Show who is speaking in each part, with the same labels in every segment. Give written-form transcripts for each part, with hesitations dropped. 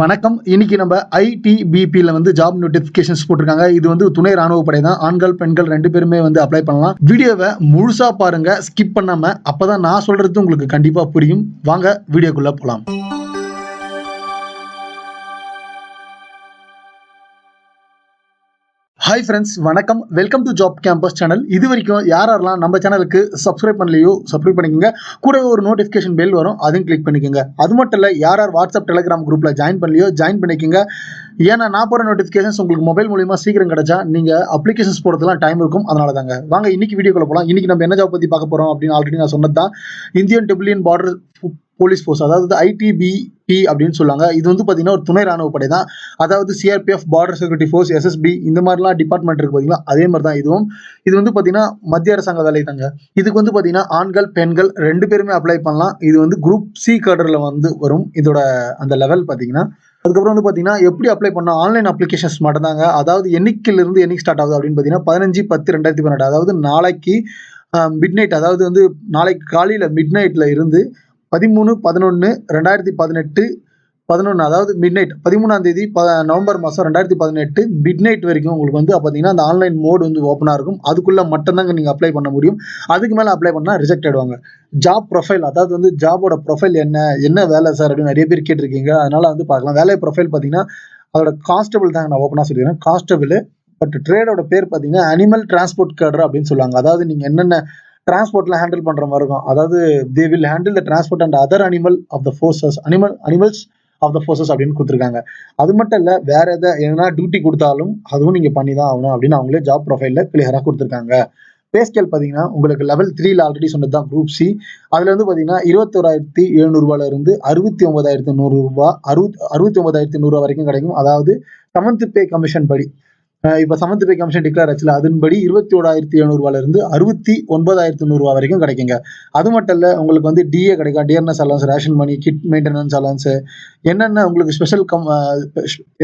Speaker 1: வணக்கம். இன்னைக்கு நம்ம ஐடிபிபில ஜாப் நோட்டிபிகேஷன்ஸ் போட்டிருக்காங்க. இது துணை ராணுவ படை தான். ஆண்கள், பெண்கள் 2 பேருமே அப்ளை பண்ணலாம். வீடியோவை முழுசா பாருங்க, ஸ்கிப் பண்ணாம. அப்பதான் நான் சொல்றது உங்களுக்கு கண்டிப்பா புரியும். வாங்க வீடியோக்குள்ள போலாம். ஹாய் ஃப்ரெண்ட்ஸ், வணக்கம். Welcome to job campus channel. இது வரைக்கும் யாரெல்லாம் நம்ம சேனலுக்கு சப்ஸ்கிரைப் பண்ணலையோ சப்ஸ்கிரைப் பண்ணிக்கோங்க. கூட ஒரு நோட்டிஃபிகேஷன் பெல் வரும், அதையும் கிளிக் பண்ணிக்கோங்க. அது மட்டும் இல்லை, யார் வாட்ஸ்அப் டெலிகிராம் குரூப்பில் ஜாயின் பண்ணலையோ ஜாயின் பண்ணிக்கோங்க. ஏன்னா நான் போகிற நோட்டிஃபிகேஷன்ஸ் உங்களுக்கு மொபைல் மூலியமாக சீக்கிரம் கிடைச்சா நீங்கள் அப்ளிகேஷன்ஸ் போகிறதுலாம் டைம் இருக்கும். அதனால தாங்க. வாங்க இன்னைக்கு வீடியோக்குள்ள போகலாம். இன்னைக்கு நம்ம என்ன ஜாப் பற்றி பார்க்க போகிறோம் அப்படின்னு ஆல்ரெடி நான் சொன்னது தான். இந்தியன் டிபிலியன் பார்டர் போலீஸ் ஃபோர்ஸ், அதாவது ஐடிபிபி அப்படின்னு சொல்லுவாங்க. இது பார்த்தீங்கன்னா ஒரு துணை ராணுவ படை தான். அதாவது CRPF, border security force, SSB இந்த மாதிரிலாம் டிபார்ட்மெண்ட் இருக்கு பார்த்தீங்களா, அதே மாதிரி தான் இதுவும். இது பார்த்தீங்கன்னா மத்திய அரசாங்க வேலை தாங்க. இதுக்கு பார்த்தீங்கன்னா ஆண்கள், பெண்கள் 2 பேருமே அப்ளை பண்ணலாம். இது குரூப் சி கேடரில் வரும். இதோட அந்த லெவல் பார்த்தீங்கன்னா. அதுக்கப்புறம் பார்த்தீங்கன்னா எப்படி அப்ளை பண்ணால் ஆன்லைன் அப்ளிகேஷன்ஸ் மட்டும்தாங்க. அதாவது என்னைக்கிலிருந்து என்னைக்கு ஸ்டார்ட் ஆகுது அப்படின்னு பார்த்தீங்கன்னா 15/10/2018, அதாவது நாளைக்கு மிட் நைட், அதாவது நாளைக்கு காலையில் மிட் நைட்டில் இருந்து 13/11/2018 11, அதாவது மிட் நைட் 13ஆம் தேதி நவம்பர் மாதம் 2018 மிட் நைட் வரைக்கும் உங்களுக்கு பார்த்தீங்கன்னா அந்த ஆன்லைன் மோடு ஓப்பனாக இருக்கும். அதுக்குள்ளே மட்டும்தாங்க நீங்கள் அப்ளை பண்ண முடியும். அதுக்கு மேலே அப்ளை பண்ணால் ரிஜெக்ட் ஆயிடுவாங்க. ஜாப் ப்ரொஃபைல், அதாவது ஜாபோட ப்ரொஃபைல் என்ன வேலை சார் அப்படின்னு நிறைய பேர் கேட்டிருக்கீங்க. அதனால பார்க்கலாம். வேலை ப்ரொஃபைல் பார்த்தீங்கன்னா அதோட கான்ஸ்டபிள் தாங்க. நான் ஓப்பனாக சொல்லிடுறேன், கான்ஸ்டபிள். பட் ட்ரேடோட பேர் பார்த்தீங்கன்னா அனிமல் டிரான்ஸ்போர்ட் கேடர் அப்படின்னு சொல்லுவாங்க. அதாவது நீங்கள் என்னென்ன டிரான்ஸ்போர்ட்லாம் ஹேண்டில் பண்ற மாதிரி இருக்கும். அதாவது they will handle the transport and other of the forces animals of the forces அப்படின்னு கொடுத்துருக்காங்க. அது மட்டும் இல்லை, வேற எதனா டியூட்டி கொடுத்தாலும் அதுவும் நீங்க பண்ணி தான் ஆகணும் அப்படின்னு அவங்களே ஜாப் ப்ரொஃபைல்ல கிளியரா கொடுத்துருக்காங்க. பே ஸ்கேல் பார்த்தீங்கன்னா உங்களுக்கு லெவல் 3ல ஆல்ரெடி சொன்னது தான் குரூப் சி. அதுல பார்த்தீங்கன்னா 21,700 இருந்து 69,100 69,100 வரைக்கும் கிடைக்கும். அதாவது 7th பே கமிஷன் படி, இப்ப 7th பே கமிஷன் டிக்ளேர் ஆச்சுல, அதன்படி 21,700 இருந்து 69,100 வரைக்கும் கிடைக்குங்க. அது மட்டும் இல்ல, உங்களுக்கு டிஏ கிடைக்கும், டியர்னஸ் அலவன்ஸ், ரேஷன் மணி, கிட் மெயின்டெனன்ஸ் அலவன்ஸ், என்னென்ன உங்களுக்கு ஸ்பெஷல்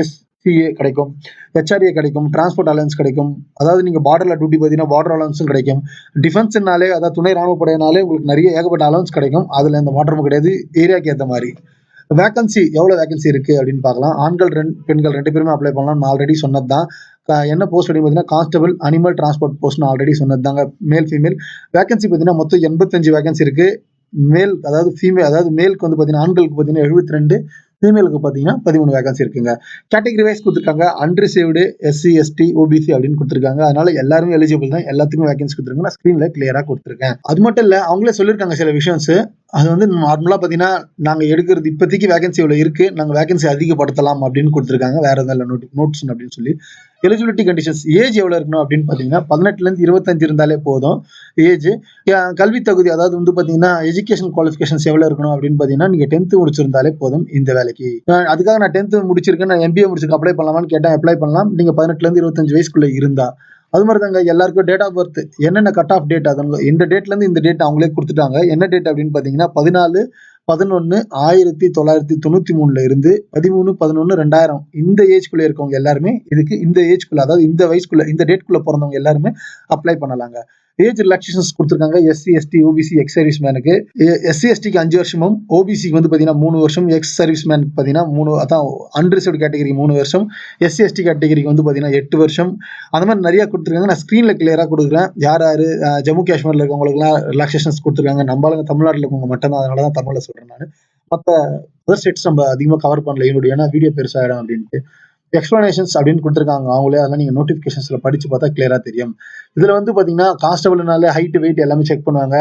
Speaker 1: எஸ்சிஏ கிடைக்கும், ஹெச்ஆர்ஏ கிடைக்கும், டிரான்ஸ்போர்ட் அலவன்ஸ் கிடைக்கும். அதாவது நீங்க பார்டர்ல டியூட்டி பார்த்தீங்கன்னா பார்டர் அலவன்ஸும் கிடைக்கும். டிஃபென்ஸ்னாலே, அதாவது துணை ராணுவ படையினாலே உங்களுக்கு நிறைய ஏகப்பட்ட அலவன்ஸ் கிடைக்கும். அதுல இந்த மாற்றமும் கிடையாது, ஏரியாக்கு ஏற்ற மாதிரி. வேகன்சி எவ்வளவு வேகன்சி இருக்கு அப்படின்னு பார்க்கலாம். ஆண்கள் பெண்கள் 2 பேருமே அப்ளை பண்ணலாம். நான் ஆல்ரெடி சொன்னதுதான். என்ன போஸ்ட் அப்படின்னு பார்த்தீங்கன்னா constable animal transport post already சொன்னதுதாங்க. மேல் ஃபீமேல் வேகன்சி பார்த்தீங்கன்னா மொத்தம் 85 வேகன்சி இருக்கு. மேல், அதாவது ஃபீமேல், அதாவது மேலுக்கு பார்த்தீங்கன்னா ஆண்களுக்கு பார்த்தீங்கன்னா 72, ஃபீமேலுக்கு பார்த்தீங்கன்னா 13 வேகன்சி இருக்குங்க. கேட்டகரி வைஸ் கொடுத்துருக்காங்க. அன்ரிசர்வ்டு, எஸ்சி, எஸ்டி, ஓபிசி அப்படின்னு கொடுத்துருக்காங்க. அதனால எல்லாருமே எலிஜிபிள் தான். எல்லாத்துக்கும் வேகன்சி கொடுத்துருக்காங்க. நான் ஸ்கிரீன்ல கிளியரா கொடுத்துருக்கேன். அது மட்டும் இல்ல, அவங்களே சொல்லியிருக்காங்க சில விஷயம்ஸ். அது நார்மலா பார்த்தீங்கன்னா நாங்க எடுக்கிறது இப்போதைக்கு வேகன்சி இவ்வளவு இருக்கு, நாங்க வேகன்சி அதிகப்படுத்தலாம் அப்படின்னு கொடுத்துருக்காங்க. வேற எதாவது நோட்ஸ் அப்படின்னு சொல்லி. எலிஜிபிலிட்டி கண்டிஷன்ஸ், ஏஜ் எவ்வளவு இருக்கணும் அப்படின்னு பாத்தீங்கன்னா 18ல இருந்து 25 இருந்தாலே போதும் ஏஜ். கல்வி தகுதி, அதாவது பாத்தீங்கன்னா எஜுகேஷன் குவாலிஃபிகேஷன்ஸ் எவ்வளவு இருக்கணும் அப்படின்னு பாத்தீங்கன்னா நீங்க 10th முடிச்சிருந்தாலே போதும் இந்த வேலைக்கு. அதுக்காக நான் 10th முடிச்சிருக்கேன், நான் எம்பிஏ முடிச்சிருக்கேன், அப்ளை பண்ணலாமான்னு கேட்டேன். அப்ளை பண்ணலாம், நீங்க 18ல இருந்து 25 வயசுக்குள்ள இருந்தா. அது மாதிரி தாங்க எல்லாருக்கும் டேட் ஆஃப் பர்த், என்னென்ன கட் ஆஃப் டேட், அது இந்த டேட்ல இருந்து இந்த டேட் அவங்களே கொடுத்துட்டாங்க. என்ன டேட் அப்படின்னு பாத்தீங்கன்னா 14/11/1993 இருந்து 13/11/2000 இந்த ஏஜ்குள்ள இருக்கவங்க எல்லாருமே இதுக்கு, இந்த ஏஜ்குள்ள, அதாவது இந்த வயசுக்குள்ள, இந்த டேட்குள்ள பிறந்தவங்க எல்லாருமே அப்ளை பண்ணலாங்க. ஏஜ் ரிலாக்ஸேஷன்ஸ் கொடுத்துருக்காங்க. SC, ST, OBC, ex service மேனுக்கு. எஸ்சி எஸ்டிக்கு 5 வருஷமும், ஓபிசிக்கு பாத்தீங்கன்னா 3 வருஷம், எக்ஸ் சர்வீஸ் மேனுக்கு பாத்தீங்கன்னா 3, அதான் அன்ரிசர்வ்டு கேட்டகரிக்கு 3 வருஷம், எஸ்சி எஸ்டி கேட்டகரிக்கு பாத்தீங்கன்னா 8 வருஷம். அந்த மாதிரி நிறைய கொடுத்துருக்காங்க. நான் ஸ்கிரீன்ல கிளியரா கொடுக்குறேன். யார் ஜம்மு காஷ்மீர்ல இருக்கவங்களுக்குலாம் ரிலாக்ஸேஷன்ஸ் கொடுத்துருக்காங்க. நம்மளால தமிழ்நாட்டில் இருக்கவங்க மட்டும் தான், அதனாலதான் தமிழ்ல சொல்றேன் நான். மற்ற அதர் ஸ்டேட்ஸ் நம்ம அதிகமாக கவர் பண்ணல, என்னுடைய, ஏன்னா வீடியோ பெருசாயிடும் அப்படின்ட்டு. எக்ஸ்பிளனேஷன்ஸ் அப்படின்னு கொடுத்துருக்காங்க அவங்களே. அதெல்லாம் நீங்க நோட்டிபிகேஷன்ஸ்ல படிச்சு பார்த்தா கிளியரா தெரியும். இதுல பாத்தீங்கன்னா கான்ஸ்டபிள்னால ஹைட், வெயிட் எல்லாமே செக் பண்ணுவாங்க.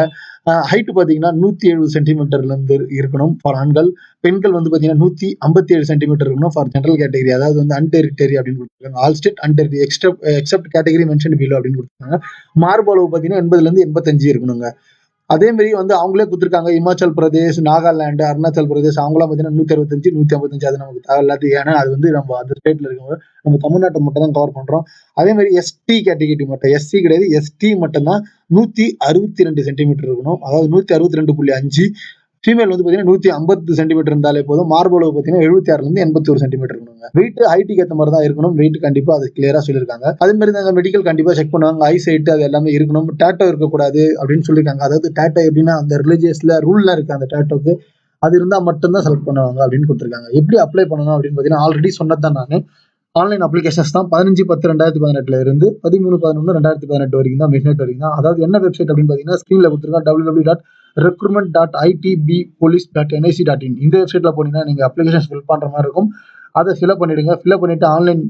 Speaker 1: ஹைட் பாத்தீங்கன்னா 170 சென்டிமீட்டர்ல இருந்து இருக்கணும் ஃபார் ஆண்கள். பெண்கள் பாத்தீங்கன்னா 157 சென்டிமீட்டர் இருக்கணும் ஃபார் ஜெனரல் கேட்டகரி, அதாவது அன்டெரிட்டரி அப்படின்னு கொடுத்துருக்காங்க. All state and territory except category mention below அப்படின்னு கொடுத்துருக்காங்க. மார்பளவு பாத்தீங்கன்னா 80ல இருந்து 85 இருக்கணுங்க. அதே மாதிரி அவங்களே கொடுத்துருக்காங்க. இமாச்சல் பிரதேஷ், நாகாலாந்து, அருணாச்சல் பிரதேஷ் அவங்களாம் பார்த்தீங்கன்னா 165, 155. அது நமக்கு தேவையில்லாது. ஏன்னா அது நம்ம அந்த ஸ்டேட்ல இருக்கவங்க, நம்ம தமிழ்நாட்டை மட்டும் தான் கவர் பண்றோம். அதே மாதிரி எஸ்டி கேட்டகரி மட்டும், எஸ்சி கிடையாது, எஸ்டி மட்டும் தான் 162 சென்டிமீட்டர் இருக்கணும், அதாவது 162.5. ஃபீமேல் பாத்தீங்கன்னா 150 சென்டிமீட்டர் இருந்தாலே போதும். மார்பளவு பாத்தீங்கன்னா 76ல இருந்து 81 சென்டிமீட்டர் இருக்கணுங்க. வெயிட் ஹைட்டுக்கு ஏற்ற மாதிரி தான் இருக்கணும். வெயிட் கண்டிப்பா அது கிளியரா சொல்லியிருக்காங்க. அதே மாதிரி தாங்க மெடிக்கல் கண்டிப்பா செக் பண்ணுவாங்க. ஐ சைட் அது எல்லாமே இருக்கணும். டேட்டோ இருக்கக்கூடாது அப்படின்னு சொல்லியிருக்காங்க. அதாவது டேட்டோ எப்படின்னா அந்த ரிலிஜியஸ்ல ரூல்லாம் இருக்கு அந்த டேட்டோக்கு, அது இருந்தால் மட்டும்தான் செலக்ட் பண்ணுவாங்க அப்படின்னு கொடுத்துருக்காங்க. எப்படி அப்ளை பண்ணணும் அப்படின்னு பார்த்தீங்கன்னா ஆல்ரெடி சொன்னது தான் நான். ஆன்லைன் அப்ளிகேஷன்ஸ் தான் 15/10/2018 இருந்து 13/11/2018 வரைக்கும் தான், மிட் நைட் வரைக்கும் தான். அதாவது என்ன வெப்சைட் அப்படின்னு பார்த்தீங்கன்னா ஸ்க்ரீனில் கொடுத்துருக்காங்க www.recruitment.itbpolice.nic.in. இந்த வெப்சைட்டில் போனீங்கன்னா நீங்கள் அப்ளிகேஷன்ஸ் ஃபில் பண்ணுற மாதிரி இருக்கும். அதை ஃபில்அப் பண்ணிவிடுங்க. ஃபில்அப் பண்ணிவிட்டு ஆன்லைன்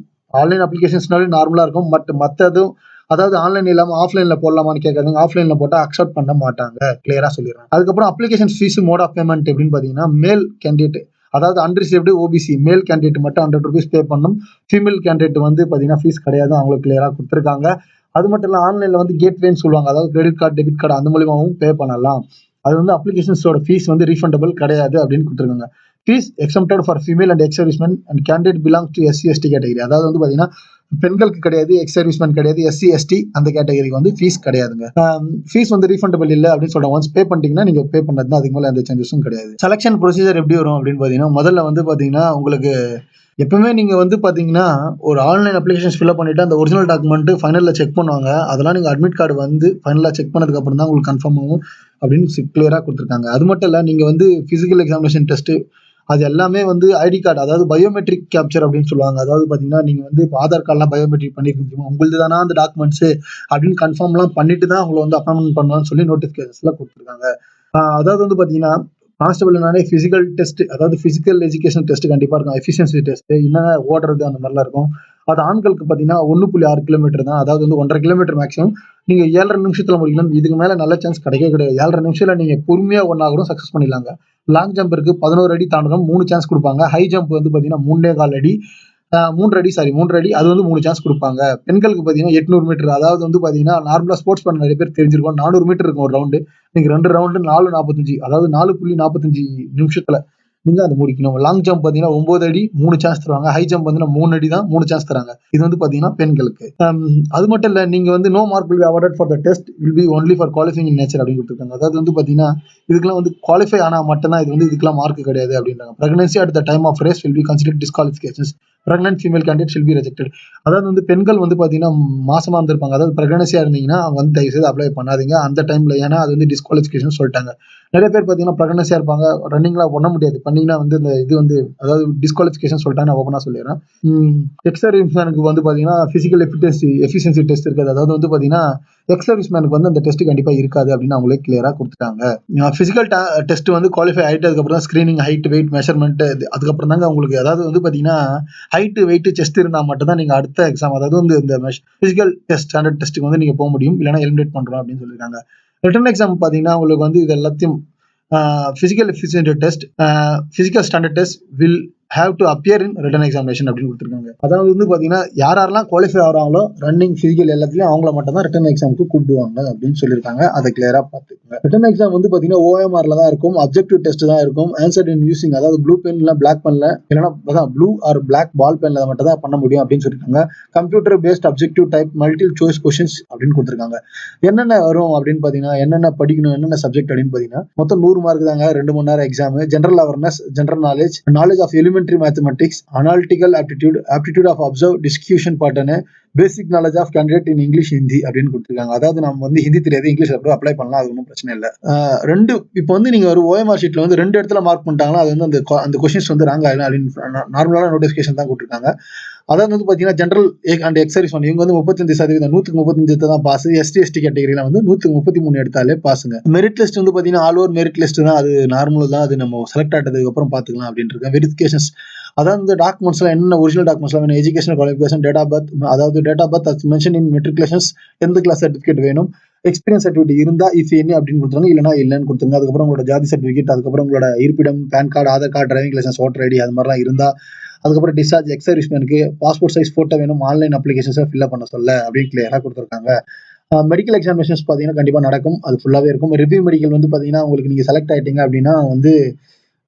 Speaker 1: அப்ளிகேஷன்ஸ்னாலே நார்மலாக இருக்கும். மற்றதும் அதாவது ஆன்லைன் இல்லாமல் ஆஃப்லைனில் போடலாமான்னு கேட்காதீங்க. ஆஃப்லைனில் போட்டால் அக்செப்ட் பண்ண மாட்டாங்க, கிளியராக சொல்லிடுறேன். அதுக்கப்புறம் application fees, mode of payment எப்படின்னு பார்த்தீங்கன்னா மேல் கேண்டிடேட் அதாவது அன்ரிசீவ்டு ஓபிசி மேல் கேண்டிடேட் மட்டும் ₹100 பே பண்ணணும். ஃபீமேல் கேண்டிடேட் வந்து பார்த்தீங்கன்னா ஃபீஸ் கிடையாது, அவங்களுக்கு கிளியராக கொடுத்துருக்காங்க. அது மட்டும் இல்லை ஆன்லைனில் வந்து கேட்வேன்னு சொல்லுவாங்க, அதாவது கிரெடிட் கார்டு டெபிட் கார்டு அந்த மூலியமாகவும் பே பண்ணலாம். அது வந்து அப்ளிகேஷன்ஸோட ஃபீஸ் வந்து ரீஃபண்டபிள் கிடையாது அப்படின்னு கொடுத்துருக்காங்க. Fees exempted for female and X serviceman and candidate belongs to SC/ST category. அதாவது வந்து பார்த்தீங்கன்னா பெண்களுக்கு கிடையாது, எக்ஸ் சர்வீஸ்மேன் கிடையாது, SC/ST அந்த கேட்டகரிக்கு வந்து ஃபீஸ் கிடையாதுங்க. ஃபீஸ் வந்து ரீஃபண்டபிள் இல்லை அப்படின்னு சொல்றாங்க. ஒன்ஸ் பே பண்ணிட்டீங்கன்னா நீங்க பே பண்ணது தான், அதுக்கு மேலே எந்த சேஞ்சஸும் கிடையாது. செலக்ஷன் ப்ரொசீஜர் எப்படி வரும் அப்படின்னு பார்த்தீங்கன்னா முதல்ல வந்து பார்த்தீங்கன்னா உங்களுக்கு எப்பவுமே நீங்க வந்து பாத்தீங்கன்னா ஒரு ஆன்லைன் அப்ளிகேஷன்ஸ் ஃபில்அப் பண்ணிட்டு அந்த ஒரிஜினல் டாக்குமெண்ட் ஃபைனல்ல செக் பண்ணுவாங்க. அதெல்லாம் நீங்க அட்மிட் கார்டு வந்து ஃபைனலா செக் பண்ணதுக்கு அப்புறம் தான் உங்களுக்கு கன்ஃபார்ம் ஆகும் அப்படின்னு கிளியரா கொடுத்துருக்காங்க. அது மட்டும் இல்ல நீங்க வந்து பிசிக்கல் எக்ஸாமினேஷன் டெஸ்ட் அது எல்லாமே வந்து ஐடி கார்டு அதாவது பயோமெட்ரிக் கேப்சர் அப்படின்னு சொல்லுவாங்க. அதாவது பாத்தீங்கன்னா நீங்க வந்து இப்போ ஆதார் கார்டுலாம் பயோமெட்ரிக் பண்ணிருக்கீங்க, உங்களுது தானா அந்த டாக்குமெண்ட்ஸ் அப்படின்னு கன்ஃபார்ம்லாம் பண்ணிட்டு தான் உங்களை வந்து அப்பாயின்மெண்ட் பண்ணுவான்னு சொல்லி நோட்டிஃபிகேஷன்ஸ்ல கொடுத்துருக்காங்க. அதாவது வந்து பாத்தீங்கன்னா கான்ஸ்டபிள்னாலே பிசிக்கல் டெஸ்ட் அதாவது பிசிக்கல் எஜுகேஷன் டெஸ்ட் கண்டிப்பா இருக்கும். எஃபிஷியன்சி டெஸ்ட் என்ன ஓடுறது அந்த மாதிரிலாம் இருக்கும். அது ஆண்களுக்கு பார்த்தீங்கன்னா 1.6 கிலோமீட்டர் தான், அதாவது வந்து 1.5 கிலோமீட்டர் மேக்ஸிமம். நீங்க 7.5 நிமிஷத்துல முடிக்கலாம். இதுக்கு மேல நல்ல சான்ஸ் கிடைக்கவே கிடையாது. 7.5 நிமிஷத்துல நீங்க பொறுமையா ஒன்னா கூட சக்சஸ் பண்ணிடலாங்க. லாங் ஜம்ப் இருக்கு, 11 அடி தாண்டணும் 3 சான்ஸ் கொடுப்பாங்க. ஹை ஜம்ப் வந்து பாத்தீங்கன்னா 3.25 அடி 3 அடி அது வந்து 3 சான்ஸ் கொடுப்பாங்க. பெண்களுக்கு பார்த்தீங்கன்னா 800 மீட்டர், அதாவது வந்து பார்த்தீங்கன்னா நார்மலா ஸ்போர்ட்ஸ் பண்ண நிறைய பேர் தெரிஞ்சிருக்கும். 400 மீட்டர் இருக்கும் ஒரு ரவுண்டு. நீங்க 2 ரவுண்டு 4:45 அதாவது 4.45 நிமிஷத்துல நீங்க அதை முடிக்கணும். லாங் ஜம்ப் பார்த்தீங்கன்னா 9 அடி 3 சான்ஸ் தருவாங்க. ஹை ஜம்ப் பார்த்தீங்கன்னா 3 அடி தான் 3 சான்ஸ் தராங்க. இது வந்து பார்த்தீங்கன்னா பெண்களுக்கு. அது மட்டும் இல்ல நீங்க வந்து no mark will be awarded for the test will be only for qualifying in nature அப்படின்னு கொடுத்துருக்காங்க. அதாவது வந்து பார்த்தீங்கன்னா இதுக்கெல்லாம் வந்து குவாலிஃபை ஆனா மட்டும்தான் இது வந்து இதுக்கெல்லாம் மார்க் கிடையாது அப்படின்றாங்க. Pregnancy at the time of race will be considered disqualifications. Pregnant female candidate shall be rejected. அதாவது வந்து பெண்கள் வந்து பார்த்தீங்கன்னா மாசமா இருந்திருப்பாங்க, அதாவது பிரெக்னன்சியா இருந்தீங்கன்னா அவங்க வந்து தயவுசெய்து அப்ளை பண்ணாதீங்க அந்த டைம்ல. ஏன்னா அது வந்து டிஸ்குவாலிஃபிகேஷன் சொல்லிட்டாங்க. நிறைய பேர் பார்த்தீங்கன்னா பிரெக்னன்சியா இருப்பாங்க, ரன்னிங்லாம் பண்ண முடியாது, பண்ணீங்கன்னா வந்து இந்த இது வந்து அதாவது டிஸ்குவாலிஃபிகேஷன் சொல்லிட்டாங்க. நான் ஓப்பனா சொல்லிடுறேன். எக்ஸ் சர்வீஸ்மேனுக்கு வந்து பார்த்தீங்கன்னா பிசிக்கல் எஃபிஷியன்சி டெஸ்ட் இருக்காது. அதாவது வந்து பார்த்தீங்கன்னா எக்ஸ் சர்வீஸ்மேனுக்கு வந்து அந்த டெஸ்ட் கண்டிப்பா இருக்காது அப்படின்னு அவங்களே கிளியரா கொடுத்துட்டாங்க. பிசிக்கல் டெஸ்ட் வந்து குவாலிஃபை ஆயிட்டு அதுக்கப்புறம் தான் ஸ்கிரீனிங், ஹைட், வெயிட் மெஷர்மெண்ட், அதுக்கப்புறம் தாங்க உங்களுக்கு அதாவது வந்து பார்த்தீங்கன்னா ஹைட், வெயிட், செஸ்ட் இருந்தா மட்டும் தான் நீங்க அடுத்த எக்ஸாம் அதாவது வந்து இந்த பிசிக்கல் டெஸ்ட் ஸ்டாண்டர்ட் டெஸ்ட்டுக்கு வந்து நீங்க போக முடியும், இல்லைன்னா எலிமினேட் பண்றோம் அப்படின்னு சொல்லியிருக்காங்க. ரிட்டன் எக்ஸாம் பாத்தீங்கன்னா உங்களுக்கு வந்து இது எல்லாத்தையும் physical efficiency test, physical standard test will have to appear in return examination அப்படின்னு கொடுத்துருக்காங்க. அதாவது வந்து பாத்தீங்கன்னா யாரெல்லாம் குவாலிஃபை ஆகிறாங்களோ ரன்னிங், பிசிக்கல் எல்லாத்துலயும் அவங்கள மட்டும் தான் ரிட்டன் எக்ஸாமுக்கு கூப்பிடுவாங்க அப்படின்னு சொல்லியிருக்காங்க. அதை கிளியரா பார்த்துக்கோங்க. ரிட்டன் எக்ஸாம் வந்து பாத்தீங்கன்னா OMRல தான் இருக்கும், அப்ஜெக்டிவ் டெஸ்ட் தான் இருக்கும். ஆன்சர் இன் யூசிங் அதாவது ப்ளூ பென் இல்ல பிளாக் பென்ல இல்லைன்னா ப்ளூ ஆர் பிளாக் பால் பென்ல மட்டும் தான் பண்ண முடியும் அப்படின்னு சொல்லியிருக்காங்க. Computer based objective type multiple choice questions அப்படின்னு கொடுத்துருக்காங்க. என்னென்ன வரும் அப்படின்னு பாத்தீங்கன்னா என்னென்ன படிக்கணும், என்னென்ன சப்ஜெக்ட் அப்படின்னு பாத்தீங்கன்னா மொத்தம் 100 மார்க் தாங்க, 2 மணி நேரம் exam. General awareness, general knowledge of elementary mathematics, analytical aptitude of observe discussion pattern, basic knowledge of candidate in English Hindi அப்படின்னு கொடுத்துருக்காங்க. அதாவது நம்ம வந்து ஹிந்தி தெரியாது, இங்கிலீஷ் அப்படியே அப்ளை பண்ணலாம், அது ஒன்றும் பிரச்சனை இல்லை. இப்போ வந்து நீங்க ஒரு OMR ஷீட்ல வந்து 2 இடத்துல மார்க் பண்ணிட்டாங்களா அது வந்து அந்த கொஸ்டின்ஸ் வந்து ராங் ஆகலாம் அப்படின்னு நார்மலான நோட்டிஃபிகேஷன் தான் கொடுத்துருக்காங்க. அதாவது வந்து பாத்தீங்கன்னா ஜெனரல் அண்ட் எக்ஸ் சர்வீஸ் இவங்க வந்து 35% 135 தான் பாஸ். ST கேட்டகரியில வந்து 133 எடுத்தாலே பாஸுங்க. மெரிட் லிஸ்ட் வந்து பாத்தீங்கன்னா ஆல் ஓவர் மெரிட் லிஸ்ட் தான், அது நார்மல் தான், அது நம்ம செலக்ட் ஆட்டதுக்கு அப்புறம் பாத்துக்கலாம் அப்படின்னு இருக்கேன். வெரிஃபிகேஷன்ஸ் அதாவது இந்த டாக்குமெண்ட்ஸ்லாம் என்ன ஒரிஜினல் டாக்குமெண்ட்ஸ்லாம் வேணும், educational qualification, date of birth, அதாவது date of birth mention in matriculations, 10th class certificate வேணும், எக்ஸ்பீரியன்ஸ் சர்டிஃபிகேட் இருந்தா இஃப் என்ன அப்படின்னு கொடுத்துருங்க, இல்லைனா இல்லைன்னு கொடுத்துருங்க. அதுக்கப்புறம் உங்களோட ஜாதி சர்டிஃபிகேட், அதுக்கப்புறம் உங்களோட இருப்பிடம், PAN card, Aadhaar card, driving license, voter ID அது மாதிரிலாம் இருந்தா, அதுக்கப்புறம் டிஸ்சார்ஜ், எக்ஸ் சர்வீஸ்மேனுக்கு பாஸ்போர்ட் சைஸ் போட்டோ வேணும், ஆன்லைன் அப்ளிகேஷன்ஸை ஃபில்அப் பண்ண சொல்ல அப்படின்னு கிளியரா கொடுத்துருக்காங்க. மெடிக்கல் எக்ஸாமினேஷன்ஸ் பார்த்தீங்கன்னா கண்டிப்பாக நடக்கும், அது ஃபுல்லாகவே இருக்கும். ரிவ்யூ மெடிக்கல் வந்து பார்த்தீங்கன்னா உங்களுக்கு நீங்கள் செலக்ட் ஆகிட்டீங்க அப்படின்னா வந்து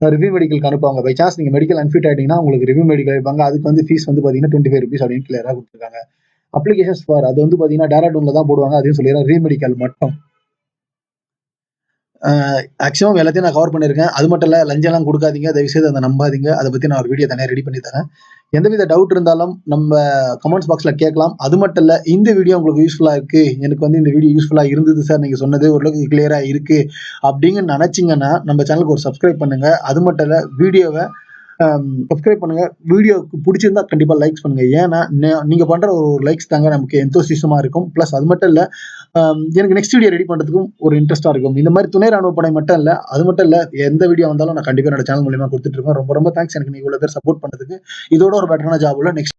Speaker 1: ரிவ்யூ மெடிக்கலுக்கு அனுப்புவாங்க. பை சான்ஸ் நீங்கள் மெடிக்கல் அன்ஃபிட் ஆகிட்டீங்கன்னா உங்களுக்கு ரிவ்யூ மெடிக்கல் இருப்பாங்க. அதுக்கு வந்து ஃபீஸ் வந்து பார்த்தீங்கன்னா ₹25 அப்படின்னு கிளியராக கொடுத்துருக்காங்க. அப்ளிகேஷன்ஸ் ஃபார் அது வந்து பார்த்தீங்கன்னா டேராடூனில் தான் போடுவாங்க, அதையும் சொல்லிடுறேன். ரீமெடிக்கல் மட்டும் மேக்ஸிமம் எல்லாத்தையும் நான் கவர் பண்ணியிருக்கேன். அது மட்டும் இல்ல, லஞ்சம்லாம் குடுக்காதீங்க. தயவுசெய்து அத நம்பாதீங்க. அத பத்தி நான் ஒரு வீடியோ தனியா ரெடி பண்ணி தரேன். எந்தவித டவுட் இருந்தாலும் நம்ம கமெண்ட்ஸ் பாக்ஸ்ல கேட்கலாம். அது மட்டும் இல்ல, இந்த வீடியோ உங்களுக்கு யூஸ்ஃபுல்லா இருக்கு. எனக்கு வந்து இந்த வீடியோ யூஸ்ஃபுல்லா இருந்தது சார். நீங்க சொன்னது ஓரளவுக்கு கிளியரா இருக்கு. அப்படின்னு நெனச்சீங்கன்னா, நம்ம சேனலுக்கு ஒரு சப்ஸ்கிரைப் பண்ணுங்க. அது மட்டும் இல்ல, வீடியோவ சப்ஸ்கிரைப் பண்ணுங்க. வீடியோக்கு புடிச்சிருந்தா கண்டிப்பா லைக்ஸ் பண்ணுங்க. ஏன்னா, நீங்க பண்ற ஒரு லைக்ஸ் தாங்க நமக்கு எந்தோசிசமா இருக்கும். பிளஸ் அது மட்டும் இல்ல, எனக்கு நெக்ஸ்ட் வீடியோ ரெடி பண்றதுக்கும் ஒரு இன்ட்ரெஸ்ட்டா இருக்கும். இந்த மாரி துணை ராணுவ படை மட்டும் இல்ல, அது மட்டும் இல்ல, எந்த வீடியோ வந்தாலும் நான் கண்டிப்பா என்னோட சேனல் மூலியமா குடுத்துட்டு இருக்கேன். ரொம்ப ரொம்ப தேங்க்ஸ் எனக்கு நீங்க இவ்வளவு பேர் சப்போர்ட் பண்ணதுக்கு. இதோட ஒரு பெட்டரான ஜாப்ல நெக்ஸ்ட்